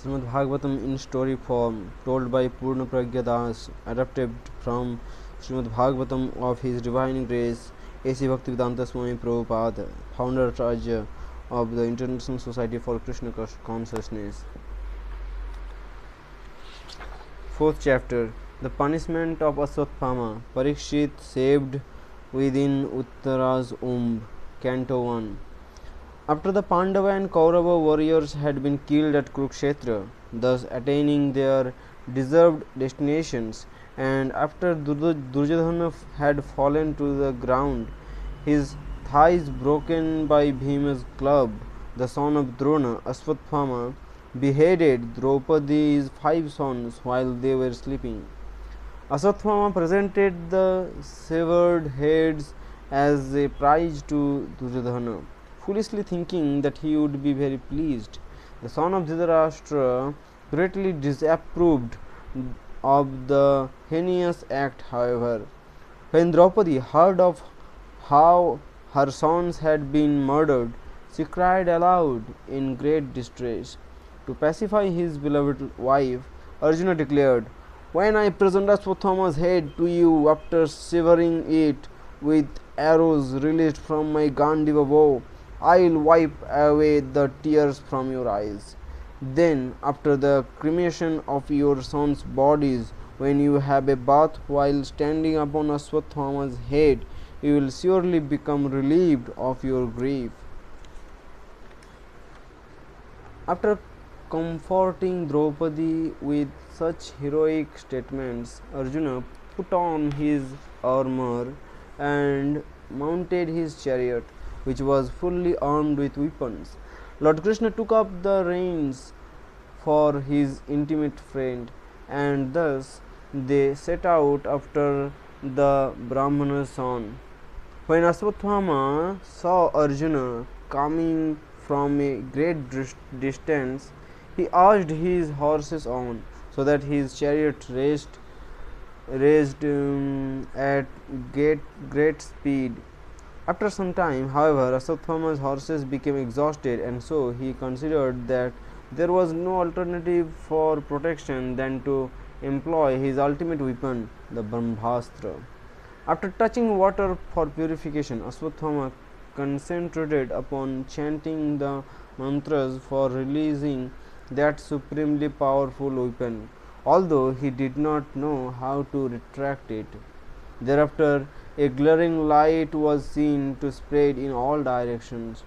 Śrīmad-Bhāgavatam in story form, told by Purnapragna, adapted from Śrīmad-Bhāgavatam of His Divine Grace, A.C. Bhaktivedanta Swami Prabhupada, founder Acharya of the International Society for Krishna Consciousness. Fourth chapter, the punishment of Aswathama. Parikshit saved within Uttara's womb. Canto 1. After the Pandava and Kaurava warriors had been killed at Kurukshetra, thus attaining their deserved destinations, and after Duryodhana had fallen to the ground, his thighs broken by Bhima's club, the son of Drona, Aswathama, beheaded Draupadi's 5 sons while they were sleeping. Aswathama presented the severed heads as a prize to Duryodhana, foolishly thinking that he would be very pleased. The son of Dhritarashtra greatly disapproved of the heinous act, however. When Draupadi heard of how her sons had been murdered, she cried aloud in great distress. To pacify his beloved wife, Arjuna declared, "When I present Aswathama's head to you after severing it with arrows released from my Gandiva bow, I will wipe away the tears from your eyes. Then, after the cremation of your sons' bodies, when you have a bath while standing upon Aswathama's head, you will surely become relieved of your grief." After comforting Draupadi with such heroic statements, Arjuna put on his armor and mounted his chariot, which was fully armed with weapons. Lord Krishna took up the reins for his intimate friend, and thus they set out after the Brahmana's son. When Aswathama saw Arjuna coming from a great distance, he urged his horses on, so that his chariot raced at great speed. After some time, however, Aswathama's horses became exhausted, and so he considered that there was no alternative for protection than to employ his ultimate weapon, the Brahmastra. After touching water for purification, Aswathama concentrated upon chanting the mantras for releasing that supremely powerful weapon, although he did not know how to retract it. Thereafter, a glaring light was seen to spread in all directions.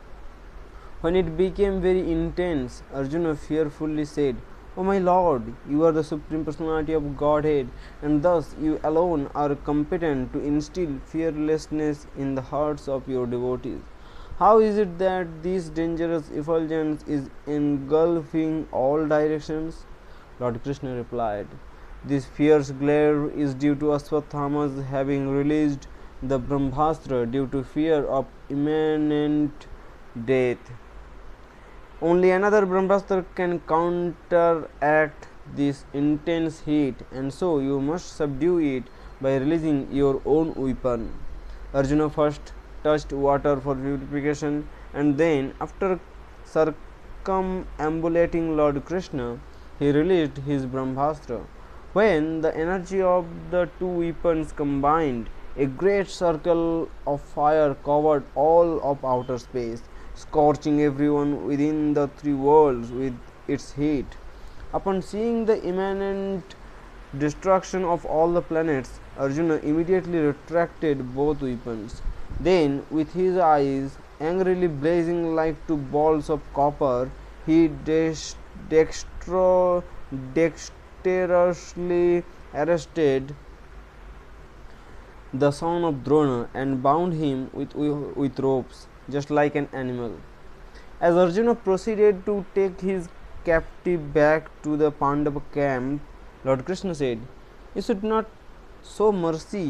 When it became very intense, Arjuna fearfully said, "O my Lord, you are the Supreme Personality of Godhead, and thus you alone are competent to instill fearlessness in the hearts of your devotees. How is it that this dangerous effulgence is engulfing all directions?" Lord Krishna replied, "This fierce glare is due to Aswathama's having released the Brahmastra due to fear of imminent death. Only another Brahmastra can counteract this intense heat, and so you must subdue it by releasing your own weapon." Arjuna first touched water for purification, and then, after circumambulating Lord Krishna, he released his Brahmastra. When the energy of the two weapons combined, a great circle of fire covered all of outer space, scorching everyone within the 3 worlds with its heat. Upon seeing the imminent destruction of all the planets, Arjuna immediately retracted both weapons. Then, with his eyes angrily blazing like 2 balls of copper, he dexterously arrested the son of Drona and bound him with ropes, just like an animal. As Arjuna proceeded to take his captive back to the Pandava camp, Lord Krishna said, "You should not show mercy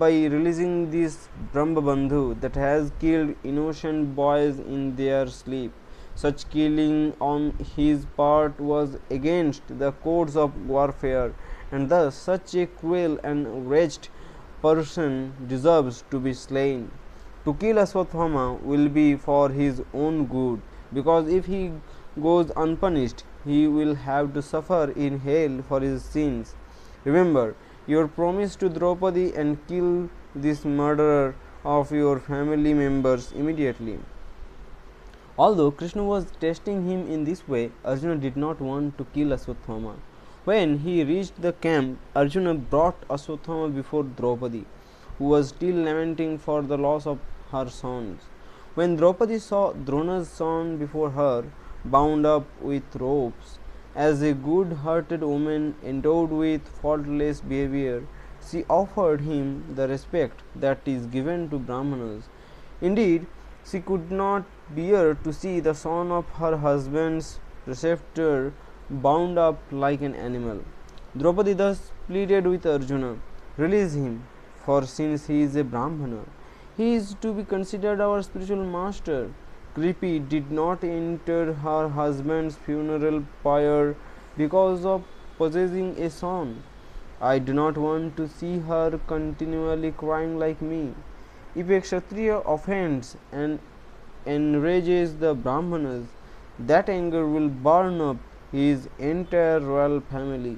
by releasing this Brahmabandhu that has killed innocent boys in their sleep. Such killing on his part was against the codes of warfare, and thus such a cruel and wretched person deserves to be slain. To kill Aswathama will be for his own good, because if he goes unpunished, he will have to suffer in hell for his sins. Remember your promise to Draupadi and kill this murderer of your family members immediately. Although Krishna was testing him in this way, Arjuna did not want to kill Aswathama. When he reached the camp, Arjuna brought Aswathama before Draupadi, who was still lamenting for the loss of her sons. When Draupadi saw Drona's son before her, bound up with ropes, as a good hearted woman endowed with faultless behavior, she offered him the respect that is given to Brahmanas. Indeed, she could not bear to see the son of her husband's preceptor bound up like an animal. Draupadi thus pleaded with Arjuna, "Release him, for since he is a Brahmana, he is to be considered our spiritual master." Kripi did not enter her husband's funeral pyre because of possessing a son. I do not want to see her continually crying like me. If a Kshatriya offends and enrages the Brahmanas, that anger will burn up his entire royal family.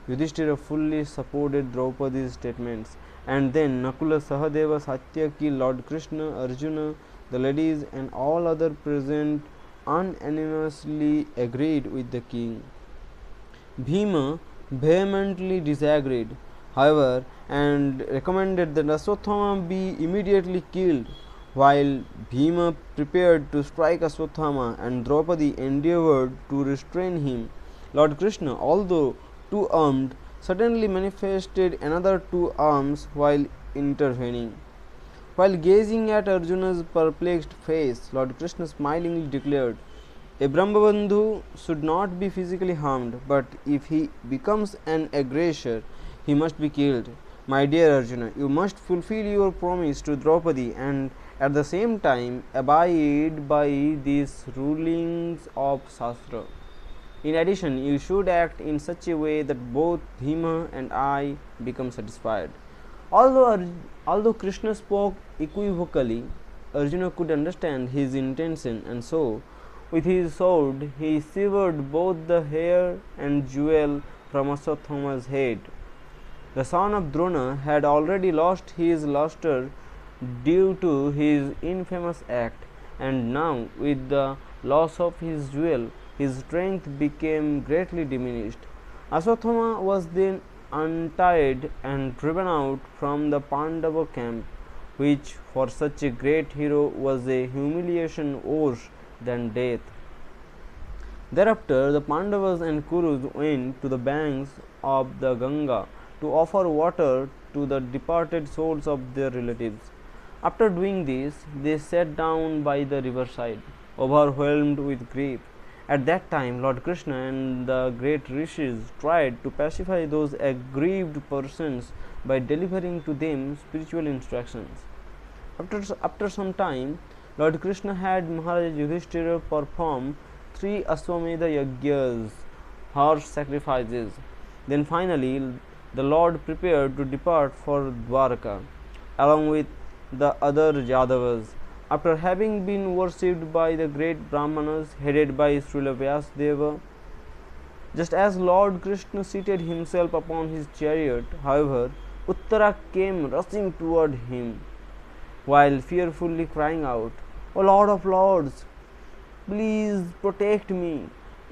Yudhishthira fully supported Draupadi's statements, and then Nakula, Sahadeva, Satyaki, Lord Krishna, Arjuna, the ladies, and all other present unanimously agreed with the king. Bhima vehemently disagreed, however, and recommended that Aswathama be immediately killed. While Bhima prepared to strike Aswathama and Draupadi endeavored to restrain him, Lord Krishna, although two armed, suddenly manifested another two arms while intervening. While gazing at Arjuna's perplexed face, Lord Krishna smilingly declared, "A Brahmabandhu should not be physically harmed, but if he becomes an aggressor, he must be killed. My dear Arjuna, you must fulfill your promise to Draupadi and at the same time abide by these rulings of Shastra. In addition, you should act in such a way that both Bhima and I become satisfied." Although Krishna spoke equivocally, Arjuna could understand his intention, and so, with his sword, he severed both the hair and jewel from Aswathama's head. The son of Drona had already lost his luster due to his infamous act, and now, with the loss of his jewel, his strength became greatly diminished. Aswathama was then untied and driven out from the Pandava camp, which for such a great hero was a humiliation worse than death. Thereafter, the Pandavas and Kurus went to the banks of the Ganga to offer water to the departed souls of their relatives. After doing this, they sat down by the riverside, overwhelmed with grief. At that time, Lord Krishna and the great rishis tried to pacify those aggrieved persons by delivering to them spiritual instructions. After some time, Lord Krishna had Maharaj Yudhishthira perform 3 Aswamedha Yagyas, horse sacrifices. Then finally, the Lord prepared to depart for Dwarka, along with the other Yadavas. After having been worshipped by the great Brahmanas headed by Srila Vyasadeva, just as Lord Krishna seated himself upon his chariot, however, Uttara came rushing toward him, while fearfully crying out, "O Lord of Lords, please protect me.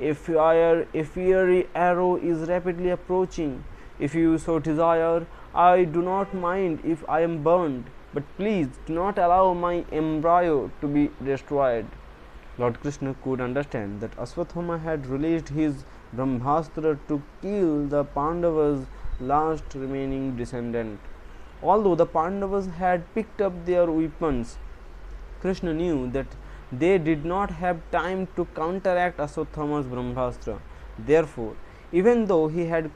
A fiery arrow is rapidly approaching. If you so desire, I do not mind if I am burned, but please do not allow my embryo to be destroyed." Lord Krishna could understand that Aswathama had released his Brahmastra to kill the Pandavas' last remaining descendant. Although the Pandavas had picked up their weapons, Krishna knew that they did not have time to counteract Aswathama's Brahmastra. Therefore, even though he had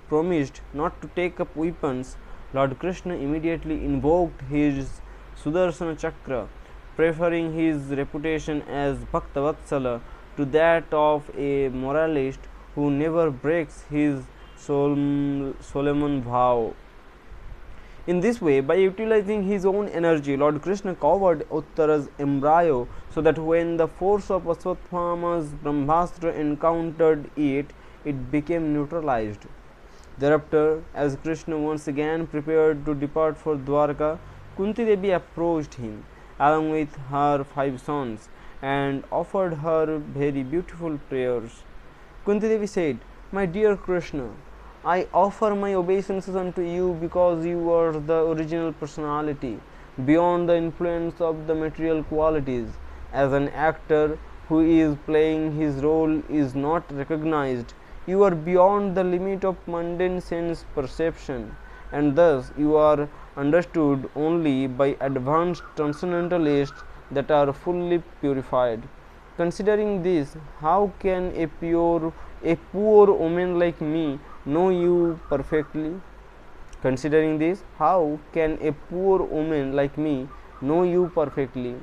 promised not to take up weapons, Lord Krishna immediately invoked his Sudarshana Chakra, preferring his reputation as Bhaktavatsala to that of a moralist who never breaks his solemn vow. In this way, by utilizing his own energy, Lord Krishna covered Uttara's embryo so that when the force of Aswathama's Brahmastra encountered it, it became neutralized. Thereafter, as Krishna once again prepared to depart for Dwarka, Kunti Devi approached him along with her 5 sons and offered her very beautiful prayers. Kunti Devi said, "My dear Krishna, I offer my obeisances unto you because you are the original personality, beyond the influence of the material qualities. As an actor who is playing his role is not recognized, you are beyond the limit of mundane sense perception, and thus you are understood only by advanced transcendentalists that are fully purified. Considering this, how can a poor woman like me know you perfectly? Considering this, how can a poor woman like me know you perfectly?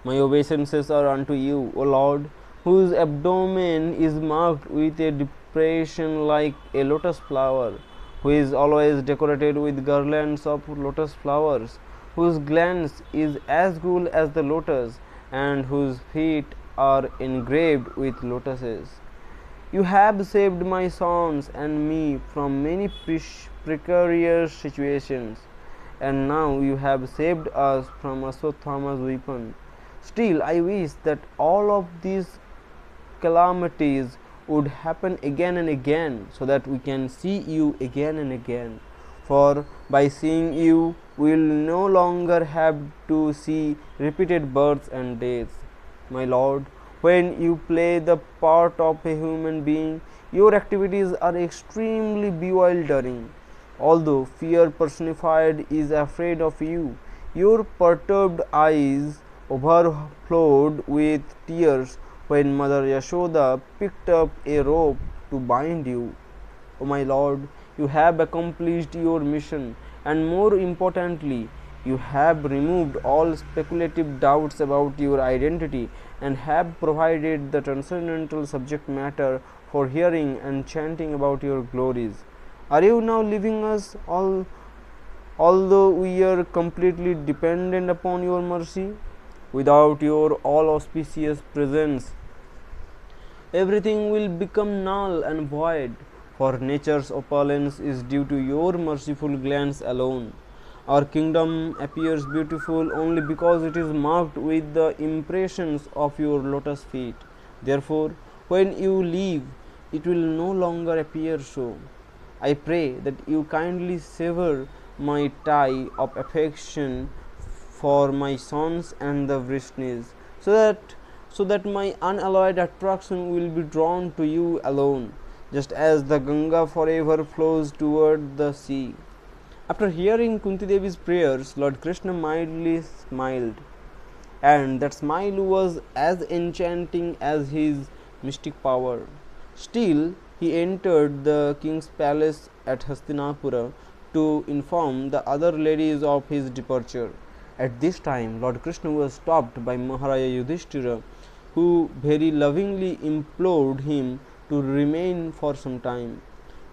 My obeisances are unto you, O Lord, whose abdomen is marked with a depression like a lotus flower, who is always decorated with garlands of lotus flowers, whose glance is as cool as the lotus, and whose feet are engraved with lotuses. You have saved my sons and me from many precarious situations, and now you have saved us from Aswathama's weapon. Still, I wish that all of these calamities would happen again and again, so that we can see you again and again. For by seeing you, we will no longer have to see repeated births and deaths. My Lord, when you play the part of a human being, your activities are extremely bewildering. Although fear personified is afraid of you, your perturbed eyes overflowed with tears when Mother Yashoda picked up a rope to bind you. O my Lord, you have accomplished your mission, and more importantly, you have removed all speculative doubts about your identity and have provided the transcendental subject matter for hearing and chanting about your glories. Are you now leaving us although we are completely dependent upon your mercy? Without your all auspicious presence, everything will become null and void, for nature's opulence is due to your merciful glance alone. Our kingdom appears beautiful only because it is marked with the impressions of your lotus feet. Therefore, when you leave, it will no longer appear so. I pray that you kindly sever my tie of affection for my sons and the Vrishnis, so that my unalloyed attraction will be drawn to you alone, just as the Ganga forever flows toward the sea. After hearing Kunti Devi's prayers, Lord Krishna mildly smiled, and that smile was as enchanting as his mystic power. Still, he entered the king's palace at Hastinapura to inform the other ladies of his departure. At this time, Lord Krishna was stopped by Maharaja Yudhishthira, who very lovingly implored him to remain for some time.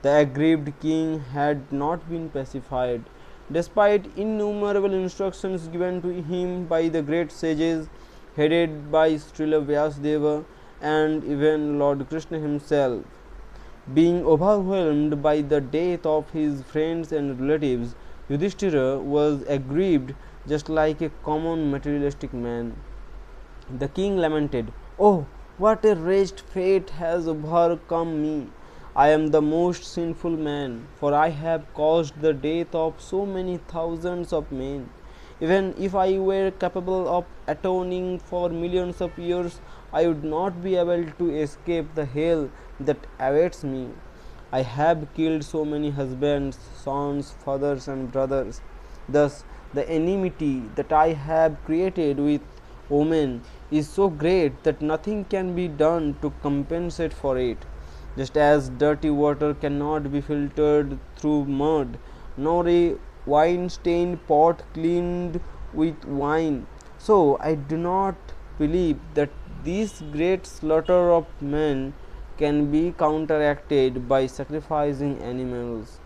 The aggrieved king had not been pacified. Despite innumerable instructions given to him by the great sages, headed by Srila Vyasadeva and even Lord Krishna himself, being overwhelmed by the death of his friends and relatives, Yudhishthira was aggrieved just like a common materialistic man. The king lamented, "Oh, what a wretched fate has overcome me! I am the most sinful man, for I have caused the death of so many thousands of men. Even if I were capable of atoning for millions of years, I would not be able to escape the hell that awaits me. I have killed so many husbands, sons, fathers, and brothers. Thus, the enmity that I have created with women is so great that nothing can be done to compensate for it. Just as dirty water cannot be filtered through mud, nor a wine-stained pot cleaned with wine, so I do not believe that this great slaughter of men can be counteracted by sacrificing animals.